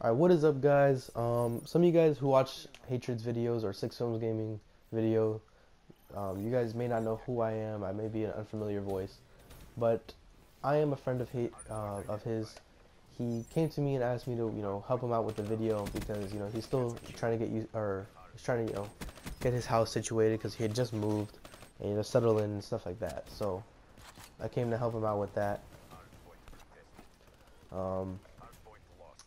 Alright, what is up, guys? Some of you guys who watch Hatred's videos or Six Films Gaming video, you guys may not know who I am. I may be an unfamiliar voice, but I am a friend of of his. He came to me and asked me to, help him out with the video because, he's still trying to get he's trying to, get his house situated because he had just moved and, settle in and stuff like that. So I came to help him out with that.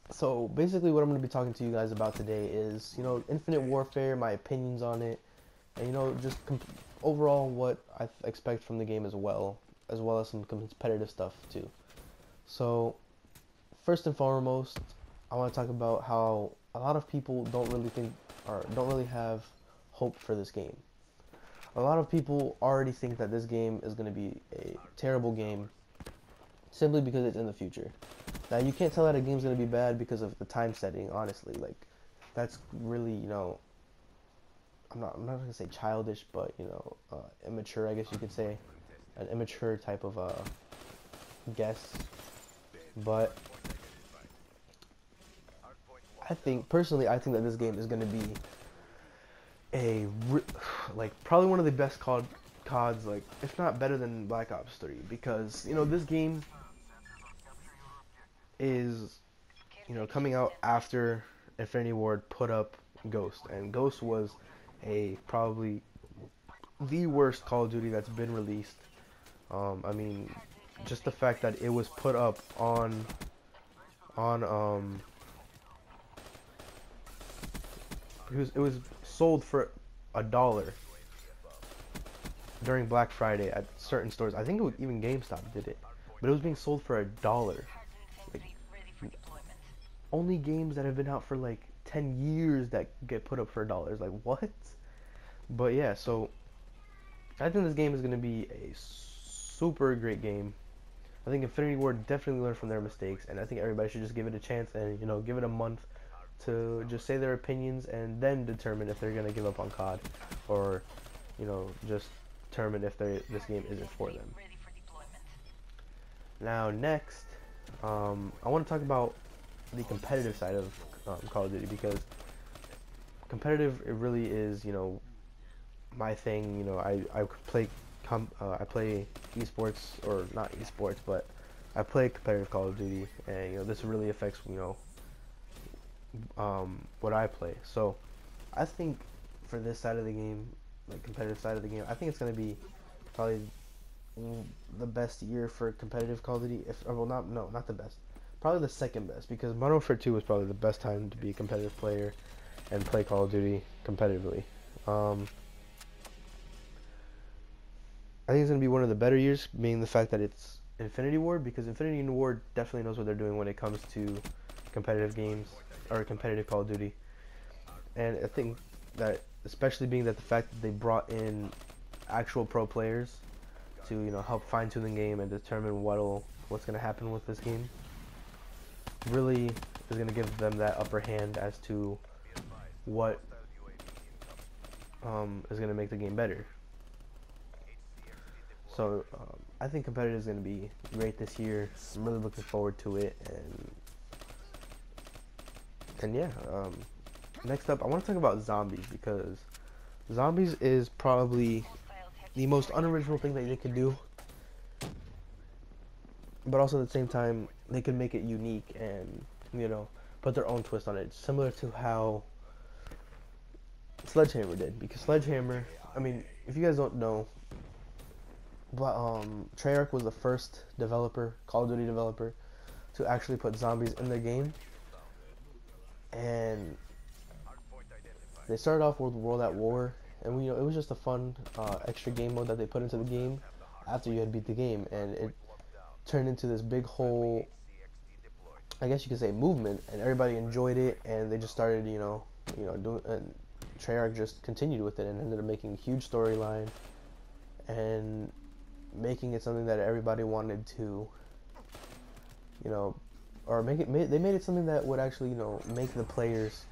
So basically what I'm going to be talking to you guys about today is, Infinite Warfare, my opinions on it, and, just overall what I expect from the game as well as some competitive stuff too. So first and foremost, I want to talk about how a lot of people don't really think or don't really have hope for this game. A lot of people already think that this game is going to be a terrible game simply because it's in the future. Now, you can't tell that a game's going to be bad because of the time setting, honestly. Like, that's really, I'm not going to say childish, but, immature, I guess you could say. An immature type of guess. But personally, I think that this game is going to be probably one of the best CODs, like, if not better than Black Ops 3. Because, this game is, coming out after Infinity Ward put up Ghost, and Ghost was probably the worst Call of Duty that's been released. I mean, just the fact that it was put up it was sold for $1 during Black Friday at certain stores. I think even GameStop did it, but it was being sold for $1. Only games that have been out for like 10 years that get put up for $1 is like, what? But yeah, so I think this game is going to be a super great game. I think Infinity Ward definitely learned from their mistakes, and I think everybody should just give it a chance and, give it a month to just say their opinions and then determine if they're going to give up on COD or, just determine if this game isn't for them. Now, next, I want to talk about the competitive side of Call of Duty, because competitive, it really is, my thing. I play I play esports, or not esports, but I play competitive Call of Duty, and this really affects what I play. So I think for this side of the game, like competitive side of the game, I think it's gonna be probably the best year for competitive Call of Duty. Not the best. Probably the second best, because Modern Warfare 2 was probably the best time to be a competitive player and play Call of Duty competitively. I think it's going to be one of the better years, being the fact that it's Infinity Ward, because Infinity Ward definitely knows what they're doing when it comes to competitive games, or competitive Call of Duty. And I think that, especially being that the fact that they brought in actual pro players to, help fine-tune the game and determine what's going to happen with this game, really is going to give them that upper hand as to what is going to make the game better. So I think competitive is going to be great this year. I'm really looking forward to it, and yeah. Next up, I want to talk about zombies, because zombies is probably the most unoriginal thing that they could do, but also at the same time they can make it unique and put their own twist on it, similar to how Sledgehammer did. Because Sledgehammer, I mean, if you guys don't know, but Treyarch was the first Call of Duty developer, to actually put zombies in their game, and they started off with World at War, and it was just a fun extra game mode that they put into the game after you had beat the game, and it turned into this big whole, I guess you could say, movement, and everybody enjoyed it, and they just started, doing, and Treyarch just continued with it and ended up making a huge storyline and making it something that everybody wanted to, or they made it something that would actually, make the players,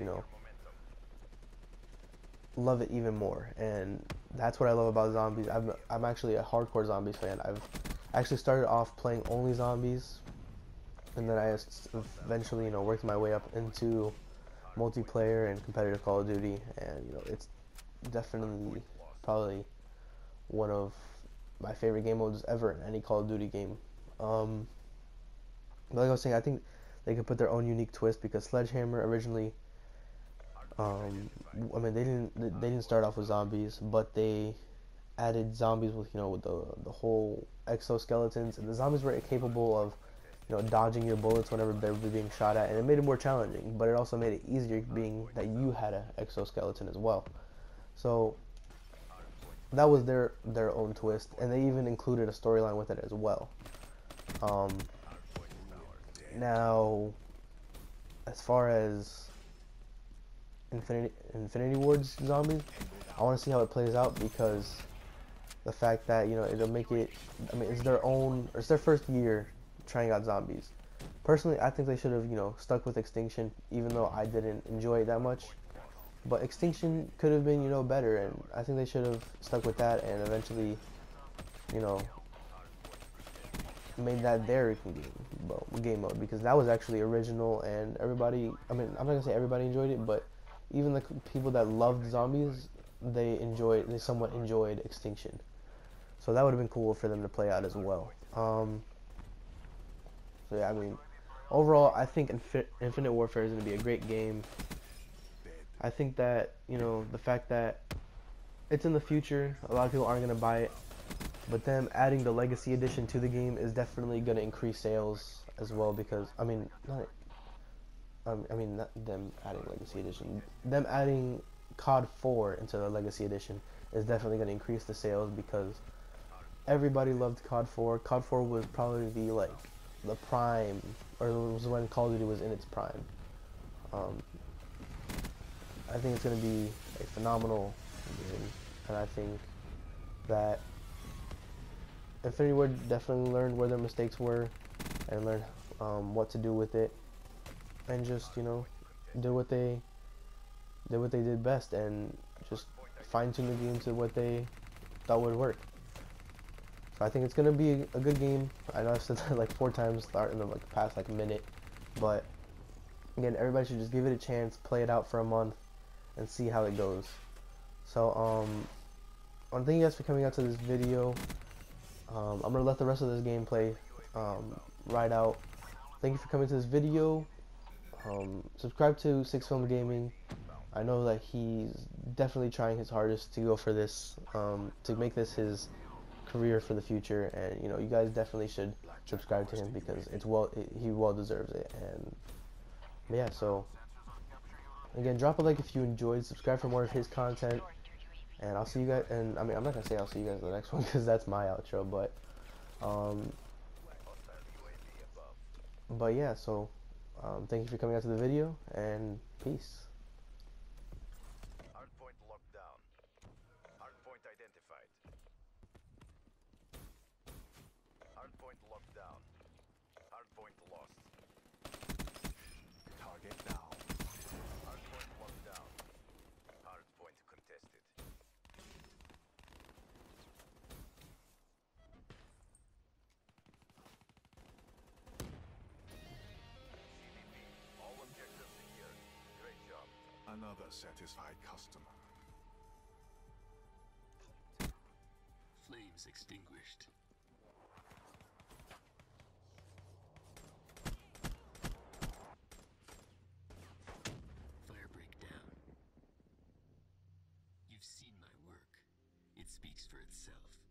love it even more. And that's what I love about zombies. I'm actually a hardcore zombies fan. I've actually started off playing only zombies, and then eventually, you know, worked my way up into multiplayer and competitive Call of Duty, and you know, it's definitely probably one of my favorite game modes ever in any Call of Duty game. Um, but like I was saying, I think they could put their own unique twist because Sledgehammer originally, I mean, they didn't start off with zombies, but they added zombies with, you know, with the whole exoskeletons, and the zombies were capable of, you know, dodging your bullets whenever they were being shot at, and it made it more challenging, but it also made it easier being that you had an exoskeleton as well. So that was their own twist, and they even included a storyline with it as well. Um, Now, as far as Infinity Ward's zombies, I want to see how it plays out because the fact that, you know, it'll make it, I mean, it's their first year trying out zombies. Personally, I think they should have, you know, stuck with Extinction, even though I didn't enjoy it that much. But Extinction could have been, you know, better, and I think they should have stuck with that and eventually, you know, made that their game mode, because that was actually original and everybody, I mean, I'm not gonna say everybody enjoyed it, but even the people that loved zombies, they somewhat enjoyed Extinction. So that would have been cool for them to play out as well. So yeah, I mean, overall, I think Infinite Warfare is going to be a great game. I think that, you know, the fact that it's in the future, a lot of people aren't going to buy it, but them adding the Legacy Edition to the game is definitely going to increase sales as well, because, I mean, not them adding Legacy Edition, them adding COD 4 into the Legacy Edition is definitely going to increase the sales, because everybody loved COD 4. COD 4 was probably the prime, or it was when Call of Duty was in its prime. I think it's going to be a phenomenal game, and I think that Infinity Ward definitely learned where their mistakes were and learned what to do with it, and just, you know, did what they did best, and just fine-tune the game to what they thought would work. So I think it's gonna be a good game. I know I've said that like 4 times in the past minute, but again, everybody should just give it a chance, play it out for a month, and see how it goes. So I want to thank you guys for coming out to this video. I'm gonna let the rest of this gameplay ride out. Thank you for coming to this video. Subscribe to Six Film Gaming. I know that he's definitely trying his hardest to go for this, to make this his career for the future, and you know, you guys definitely should subscribe to him because he well deserves it. And yeah, so again, drop a like if you enjoyed, subscribe for more of his content, and I'll see you guys. And I mean, I'm not gonna say I'll see you guys in the next one because that's my outro, but yeah, so thank you for coming out to the video, and peace. Hardpoint locked down. Hardpoint identified. Hardpoint locked down. Hardpoint lost. Target down. Hardpoint locked down. Hardpoint contested. CDP. All objectives secured. Great job. Another satisfied customer. Flames extinguished. Firebreak down. You've seen my work. It speaks for itself.